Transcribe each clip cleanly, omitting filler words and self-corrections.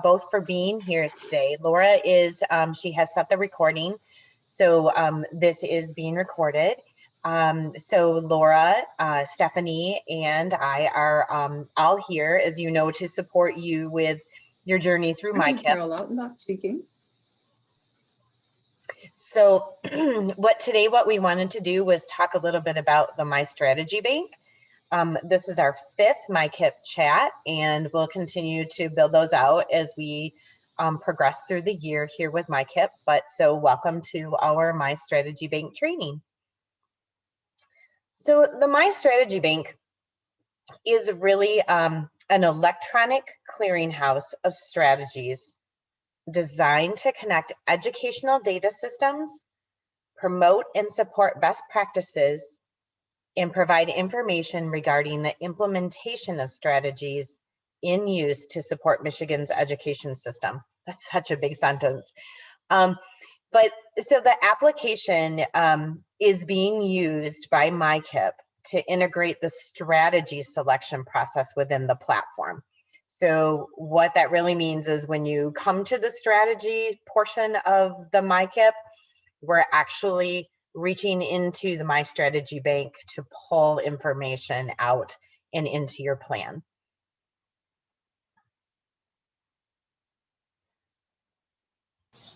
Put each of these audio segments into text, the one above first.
both for being here today. Laura is, she has set the recording. So this is being recorded. So Laura, Stephanie, and I are all here, as you know, to support you with your journey through MICIP. Carol Lautenbach speaking. So what we wanted to do was talk a little bit about the MiStrategyBank. This is our 5th MICIP chat, and we'll continue to build those out as we progress through the year here with MICIP. But so welcome to our MiStrategyBank training. So the MiStrategyBank is really an electronic clearinghouse of strategies designed to connect educational data systems, promote and support best practices, and provide information regarding the implementation of strategies in use to support Michigan's education system. That's such a big sentence. But so the application is being used by MICIP to integrate the strategy selection process within the platform. So what that really means is when you come to the strategy portion of the MICIP, we're actually reaching into the MiStrategyBank to pull information out and into your plan.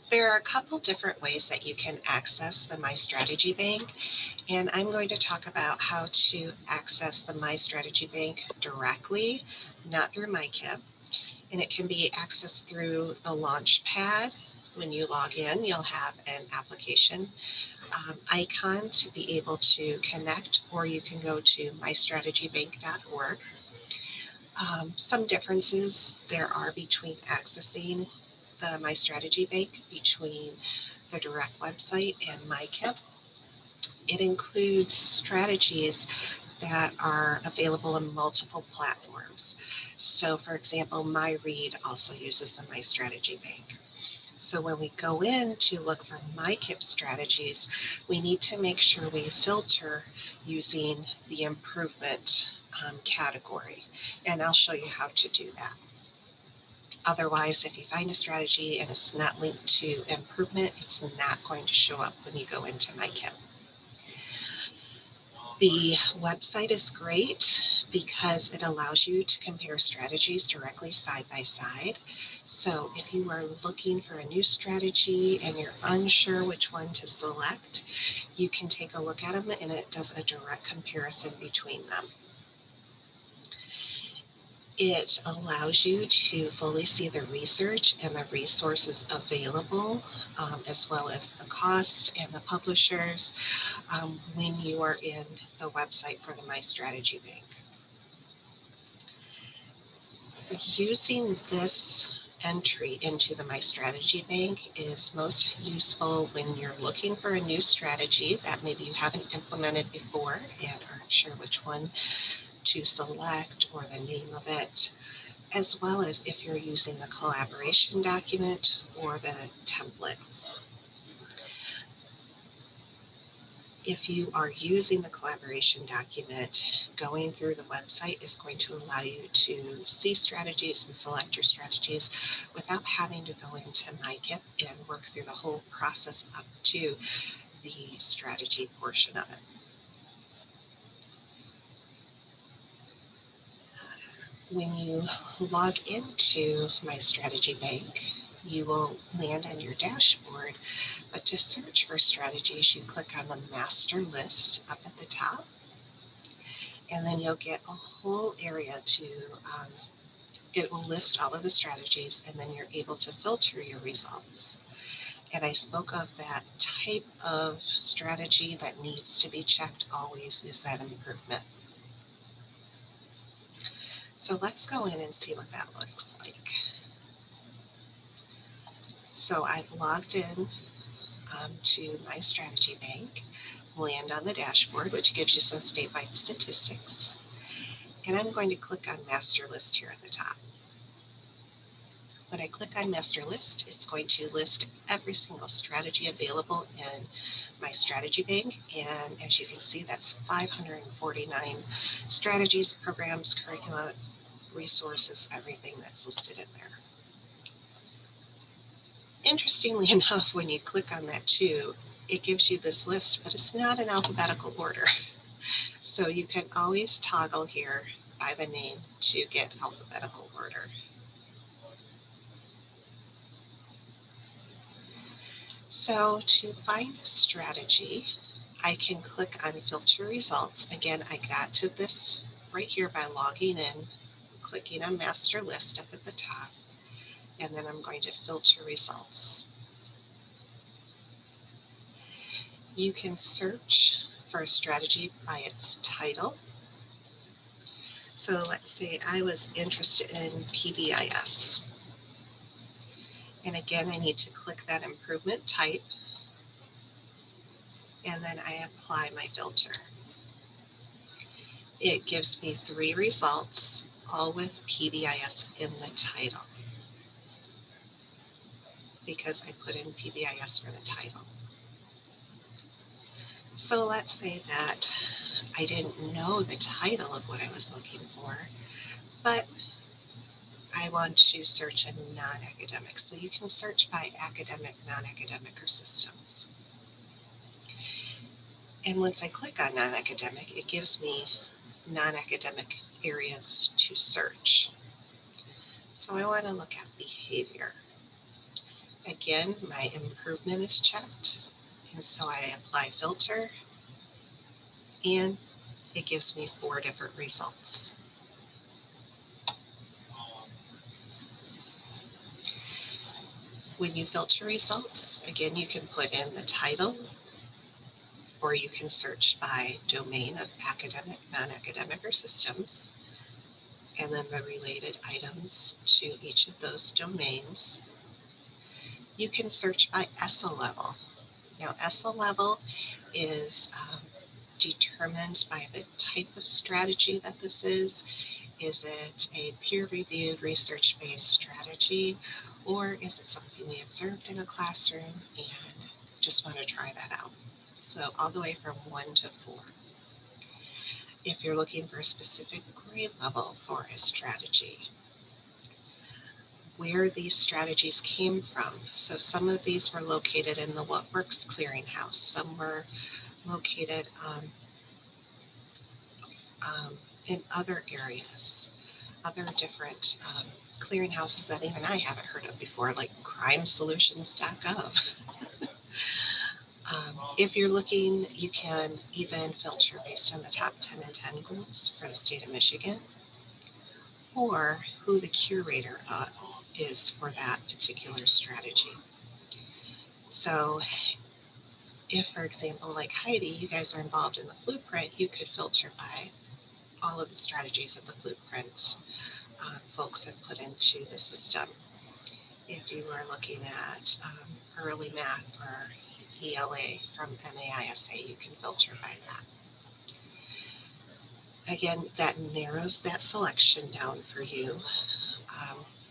There are a couple different ways that you can access the MiStrategyBank, and I'm going to talk about how to access the MiStrategyBank directly, not through MICIP. And it can be accessed through the Launchpad. When you log in, you'll have an application icon to be able to connect, or you can go to MiStrategyBank.org. Some differences there are between accessing the MiStrategyBank between the direct website and MICIP. It includes strategies that are available in multiple platforms. So for example, MyRead also uses the MiStrategyBank. So when we go in to look for MICIP strategies, we need to make sure we filter using the improvement category. And I'll show you how to do that. Otherwise, if you find a strategy and it's not linked to improvement, it's not going to show up when you go into MICIP. The website is great because it allows you to compare strategies directly side by side. So if you are looking for a new strategy and you're unsure which one to select, you can take a look at them and it does a direct comparison between them. It allows you to fully see the research and the resources available, as well as the cost and the publishers when you are in the website for the MiStrategyBank. Using this entry into the MiStrategyBank is most useful when you're looking for a new strategy that maybe you haven't implemented before and aren't sure which one to select or the name of it, as well as if you're using the collaboration document or the template. If you are using the collaboration document, going through the website is going to allow you to see strategies and select your strategies without having to go into MICIP and work through the whole process up to the strategy portion of it. When you log into MiStrategyBank, you will land on your dashboard, but to search for strategies, you click on the master list up at the top, and then you'll get a whole area to, it will list all of the strategies, and then you're able to filter your results. And I spoke of that type of strategy that needs to be checked always is that improvement. So let's go in and see what that looks like. So I've logged in to MiStrategyBank, land on the dashboard, which gives you some statewide statistics. And I'm going to click on Master List here at the top. When I click on Master List, it's going to list every single strategy available in MiStrategyBank. And as you can see, that's 549 strategies, programs, curricula, resources, everything that's listed in there. Interestingly enough, when you click on that too, it gives you this list, but it's not in alphabetical order. So you can always toggle here by the name to get alphabetical order. So to find a strategy, I can click on filter results. Again, I got to this right here by logging in, clicking on master list up at the top, and then I'm going to filter results. You can search for a strategy by its title. So let's say I was interested in PBIS. And again, I need to click that improvement type, and then I apply my filter. It gives me 3 results, all with PBIS in the title, because I put in PBIS for the title. So let's say that I didn't know the title of what I was looking for, but I want to search a non-academic. So you can search by academic, non-academic, or systems. And once I click on non-academic, it gives me non-academic areas to search. So I want to look at behavior. Again, my improvement is checked, and so I apply filter, and it gives me 4 different results. When you filter results, again, you can put in the title, or you can search by domain of academic, non-academic, or systems, and then the related items to each of those domains. You can search by ESSA level. Now, ESSA level is determined by the type of strategy that this is. Is it a peer-reviewed, research-based strategy, or is it something we observed in a classroom and just want to try that out? So all the way from 1 to 4. If you're looking for a specific grade level for a strategy, where these strategies came from. So some of these were located in the What Works Clearinghouse. Some were located in other areas, other different clearinghouses that even I haven't heard of before, like crimesolutions.gov. If you're looking, you can even filter based on the top 10 and 10 goals for the state of Michigan, or who the curator is for that particular strategy. So if, for example, like Heidi, you guys are involved in the blueprint, you could filter by all of the strategies that the blueprint folks have put into the system. If you are looking at early math or ELA from MAISA, you can filter by that. Again, that narrows that selection down for you,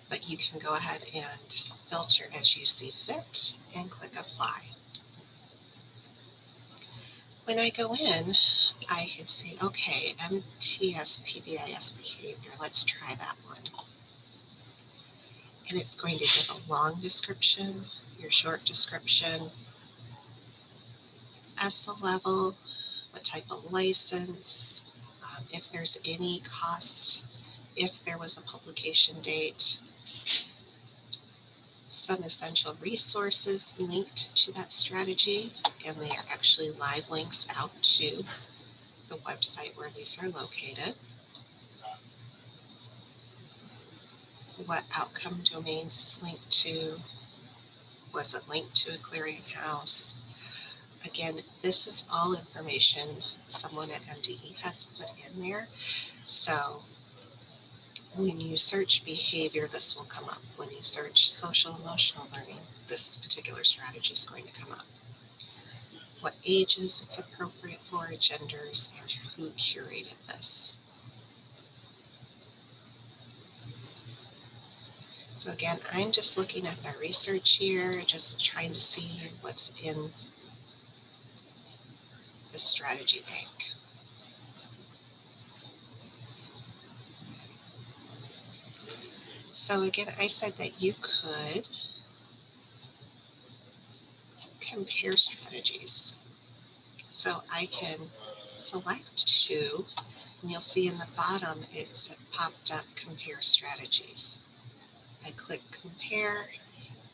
but you can go ahead and filter as you see fit and click apply. When I go in, I can see, okay, MTS PBIS behavior, let's try that one. And it's going to give a long description, your short description, ESSA level, what type of license, if there's any cost, if there was a publication date, some essential resources linked to that strategy, and they are actually live links out to the website where these are located. What outcome domains is linked to? Was it linked to a clearinghouse? Again, this is all information someone at MDE has put in there. So when you search behavior, this will come up. When you search social emotional learning, this particular strategy is going to come up. What ages it's appropriate for, genders, and who curated this. So again, I'm just looking at the research here, just trying to see what's in the strategy bank. So again, I said that you could compare strategies. So I can select two, and you'll see in the bottom it's popped up compare strategies. I click compare,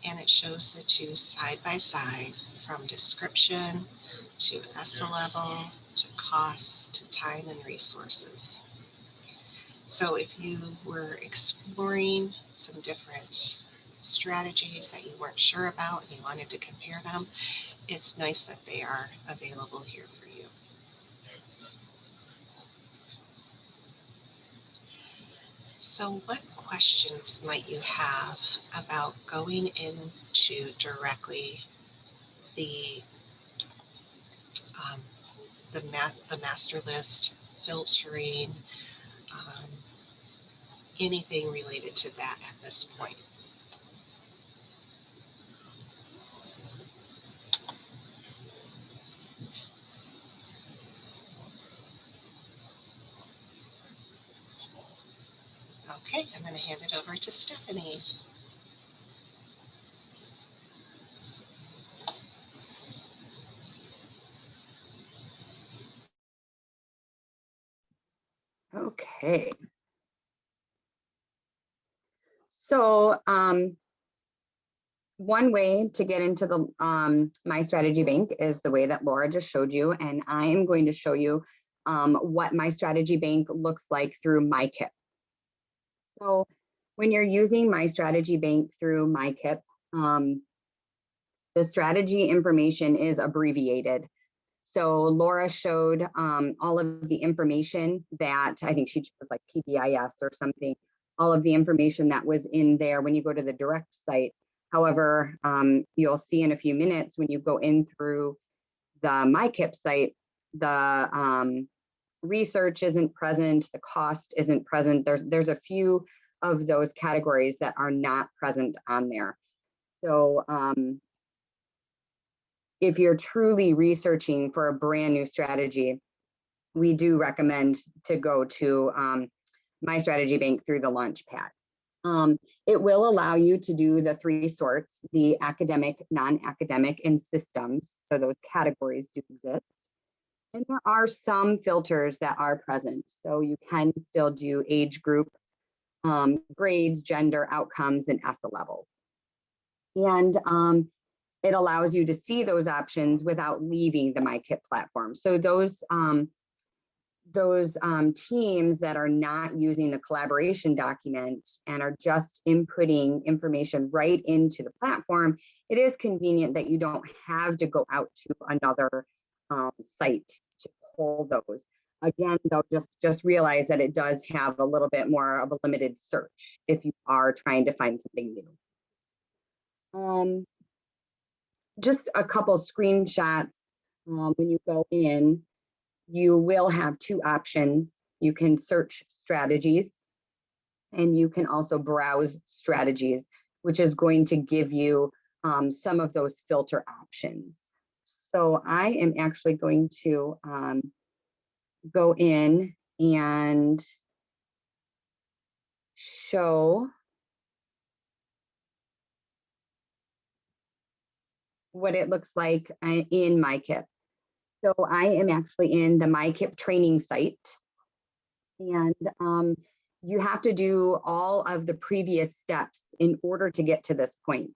and it shows the two side by side, from description to ESSA level to cost to time and resources. So if you were exploring some different strategies that you weren't sure about and you wanted to compare them, it's nice that they are available here for you. So what questions might you have about going into directly the the master list, filtering, anything related to that at this point? Okay, I'm going to hand it over to Stephanie. Okay. So one way to get into the MiStrategyBank is the way that Laura just showed you, and I am going to show you what MiStrategyBank looks like through MICIP. So when you're using MiStrategyBank through MICIP, the strategy information is abbreviated. So Laura showed all of the information that, I think she chose like PBIS or something, all of the information that was in there when you go to the direct site. However, you'll see in a few minutes when you go in through the MICIP site, the research isn't present, the cost isn't present. There's a few of those categories that are not present on there. So if you're truly researching for a brand new strategy, we do recommend to go to MiStrategyBank through the Launchpad. It will allow you to do the three sorts, the academic, non-academic, and systems. So those categories do exist. And there are some filters that are present. So you can still do age group, grades, gender, outcomes, and ESSA levels. And it allows you to see those options without leaving the MICIP platform. So those teams that are not using the collaboration document and are just inputting information right into the platform, it is convenient that you don't have to go out to another site to pull those. Again, though, just realize that it does have a little bit more of a limited search if you are trying to find something new. Just a couple screenshots. When you go in, you will have two options. You can search strategies, and you can also browse strategies, which is going to give you some of those filter options. So I am actually going to go in and show what it looks like in MICIP. So I am actually in the MICIP training site, and you have to do all of the previous steps in order to get to this point.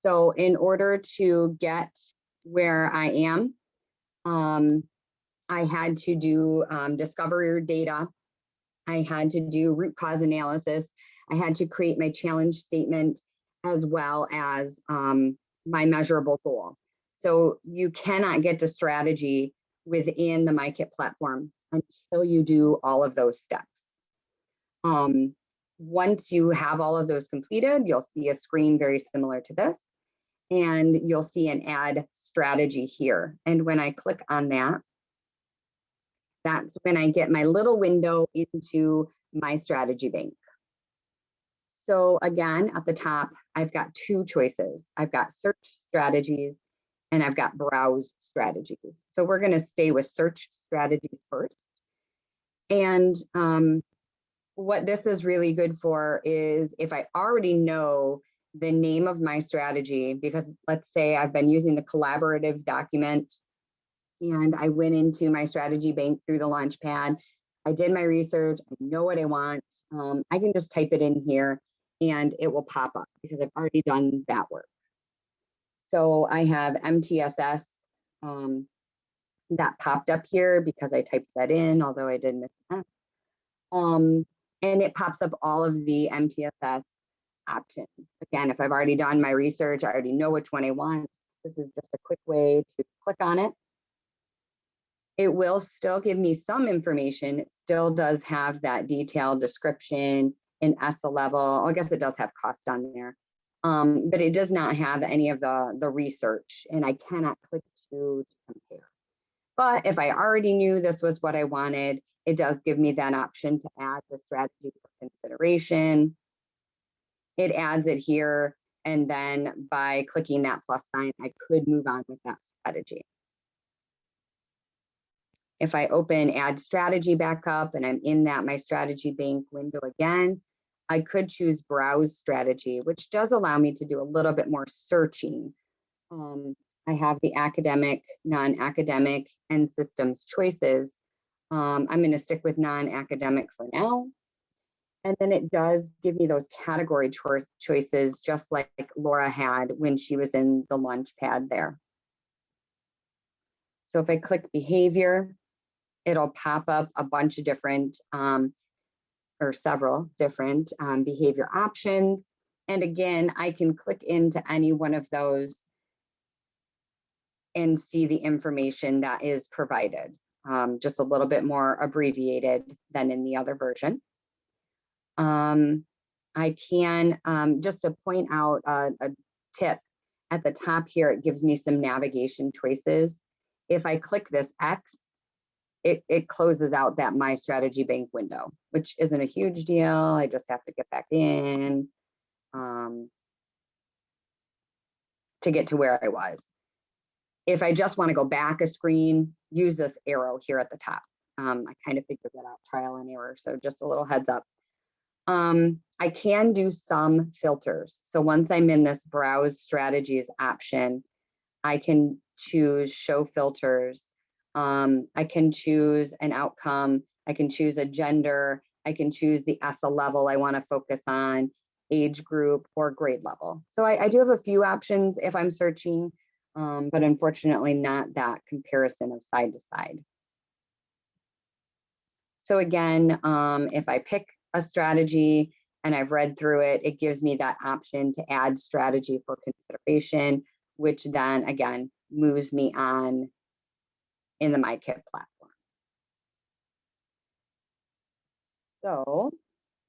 So in order to get where I am, I had to do discover data. I had to do root cause analysis. I had to create my challenge statement as well as my measurable goal. So you cannot get to strategy within the MICIP platform until you do all of those steps. Once you have all of those completed, you'll see a screen very similar to this, and you'll see an add strategy here. And when I click on that, that's when I get my little window into MiStrategyBank. So again, at the top, I've got two choices. I've got search strategies and I've got browse strategies. So we're going to stay with search strategies first. And what this is really good for is if I already know the name of my strategy, because let's say I've been using the collaborative document and I went into my strategy bank through the Launchpad. I did my research, I know what I want. I can just type it in here and it will pop up because I've already done that work. So I have MTSS that popped up here because I typed that in, although I did miss that. And it pops up all of the MTSS options. Again, if I've already done my research, I already know which one I want. This is just a quick way to click on it. It will still give me some information. It still does have that detailed description in ESSA level. I guess it does have cost on there, but it does not have any of the research, and I cannot click to compare. But if I already knew this was what I wanted, it does give me that option to add the strategy for consideration. It adds it here, and then by clicking that plus sign, I could move on with that strategy. If I open add strategy back up and I'm in that my strategy bank window again, I could choose browse strategy, which does allow me to do a little bit more searching. I have the academic, non-academic, and systems choices. I'm going to stick with non-academic for now. And then it does give me those category choices, just like Laura had when she was in the Launchpad there. So if I click behavior, it'll pop up a bunch of different or several different behavior options. And again, I can click into any one of those and see the information that is provided, just a little bit more abbreviated than in the other version. I can, just to point out a tip, at the top here, it gives me some navigation choices. If I click this X, it closes out that My Strategy Bank window, which isn't a huge deal. I just have to get back in to get to where I was. If I just want to go back a screen, use this arrow here at the top. I kind of figured that out, trial and error. So just a little heads up. I can do some filters. So once I'm in this browse strategies option, I can choose show filters. I can choose an outcome. I can choose a gender. I can choose the ESSA level I want to focus on, age group, or grade level. So I do have a few options if I'm searching, but unfortunately not that comparison of side to side. So again, if I pick a strategy and I've read through it, it gives me that option to add strategy for consideration, which then again moves me on in the MICIP platform. So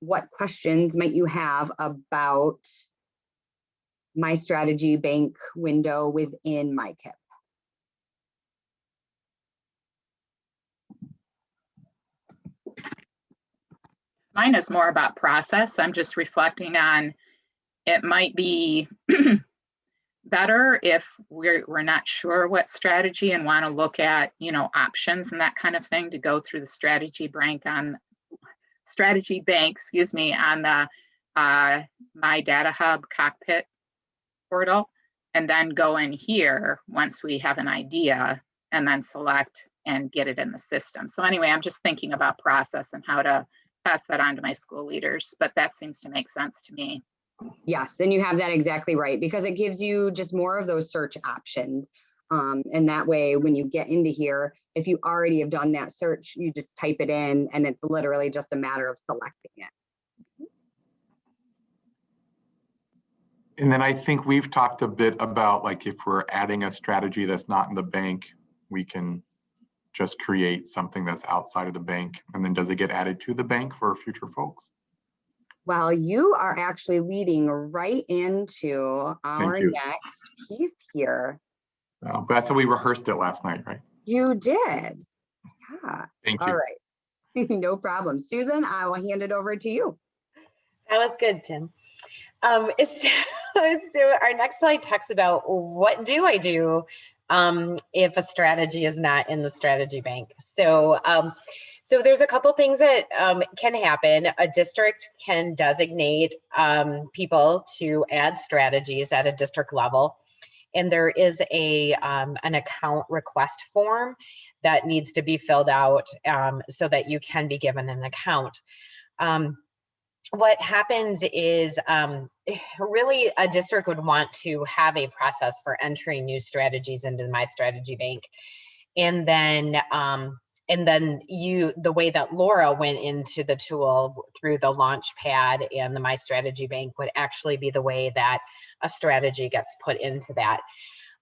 what questions might you have about My Strategy Bank window within MICIP? Mine is more about process. I'm just reflecting on, it might be better if we're not sure what strategy and want to look at, you know, options and that kind of thing, to go through the strategy bank, on the My Data Hub cockpit portal, and then go in here once we have an idea and then select and get it in the system. So anyway, I'm just thinking about process and how to pass that on to my school leaders, but that seems to make sense to me. Yes, and you have that exactly right, because it gives you just more of those search options. And that way, when you get into here, if you already have done that search, you just type it in and it's literally just a matter of selecting it. And then I think we've talked a bit about, like, if we're adding a strategy that's not in the bank, we can just create something that's outside of the bank. And then does it get added to the bank for future folks? Well, you are actually leading right into our next piece here. But that's how we rehearsed it last night, right? You did. Yeah. Thank you. All right. No problem. Susan, I will hand it over to you. That was good, Tim. So our next slide talks about what do I do if a strategy is not in the strategy bank. So So there's a couple things that can happen. A district can designate people to add strategies at a district level. And there is an account request form that needs to be filled out so that you can be given an account. What happens is really a district would want to have a process for entering new strategies into the MiStrategyBank. And then the way that Laura went into the tool through the launch pad and the MiStrategyBank would actually be the way that a strategy gets put into that.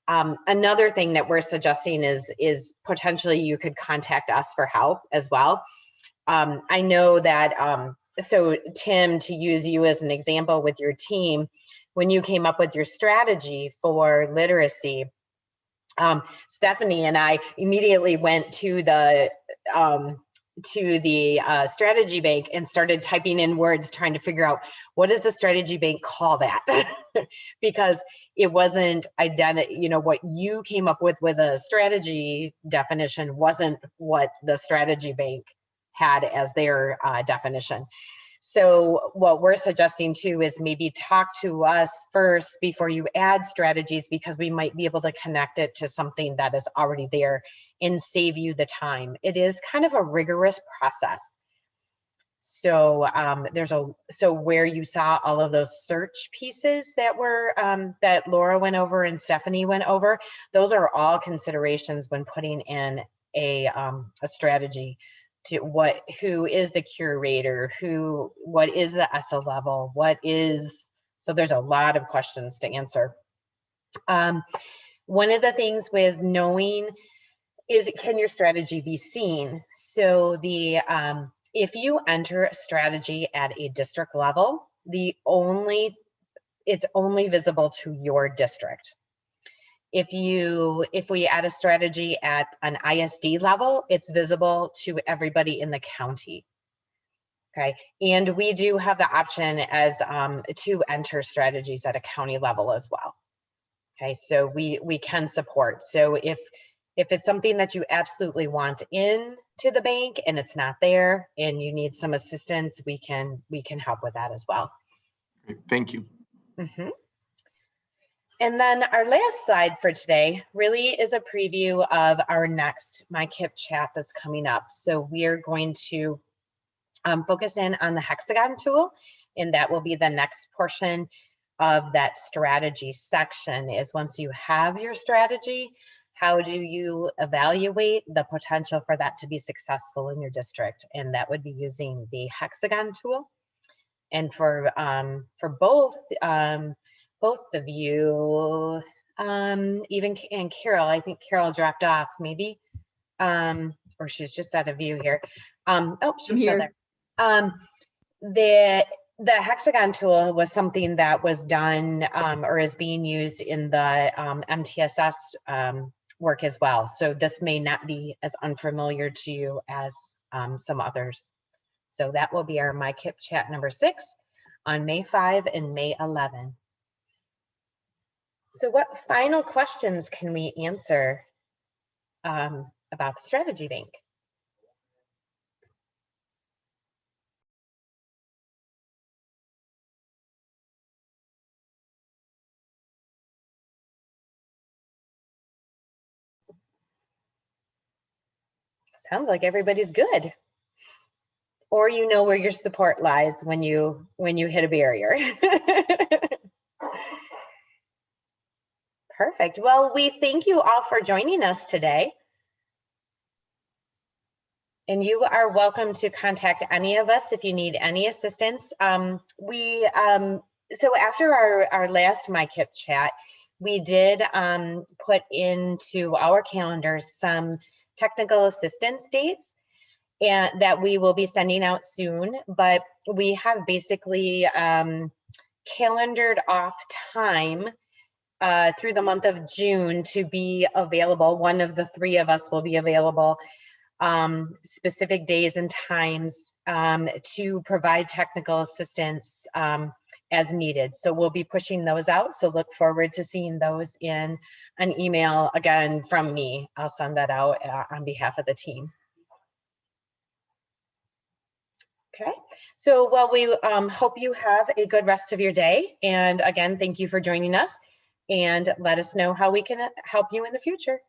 Another thing that we're suggesting is potentially you could contact us for help as well. I know that, so Tim, to use you as an example with your team, when you came up with your strategy for literacy, Stephanie and I immediately went to the strategy bank and started typing in words, trying to figure out what does the strategy bank call that, because it wasn't what you came up with a strategy definition wasn't what the strategy bank had as their definition. So what we're suggesting too is maybe talk to us first before you add strategies, because we might be able to connect it to something that is already there and save you the time. It is kind of a rigorous process. So so where you saw all of those search pieces that were that Laura went over and Stephanie went over, those are all considerations when putting in a strategy. To who is the curator, what is the ESSA level, so there's a lot of questions to answer. One of the things with knowing is, can your strategy be seen? So if you enter a strategy at a district level, it's only visible to your district. If we add a strategy at an ISD level, it's visible to everybody in the county. Okay, and we do have the option as to enter strategies at a county level as well. Okay, so we can support. So if it's something that you absolutely want in to the bank and it's not there and you need some assistance, we can help with that as well. Thank you. Mm-hmm. And then our last slide for today really is a preview of our next MICIP chat that's coming up. So we are going to focus in on the hexagon tool, and that will be the next portion of that strategy section. Is once you have your strategy, how do you evaluate the potential for that to be successful in your district? And that would be using the hexagon tool. And for both of you, even and Carol, I think Carol dropped off maybe, or she's just out of view here. Oh, she's still there. The hexagon tool was something that was done or is being used in the MTSS work as well. So this may not be as unfamiliar to you as some others. So that will be our MICIP chat number 6 on May 5 and May 11. So what final questions can we answer about the strategy bank? Sounds like everybody's good. Or you know where your support lies when you hit a barrier. Perfect. Well, we thank you all for joining us today. And you are welcome to contact any of us if you need any assistance. So after our last MICIP chat, we did put into our calendars some technical assistance dates and that we will be sending out soon, but we have basically calendared off time through the month of June to be available. One of the 3 of us will be available specific days and times to provide technical assistance as needed. So we'll be pushing those out. So look forward to seeing those in an email again from me. I'll send that out on behalf of the team. Okay, so well, we hope you have a good rest of your day. And again, thank you for joining us, and let us know how we can help you in the future.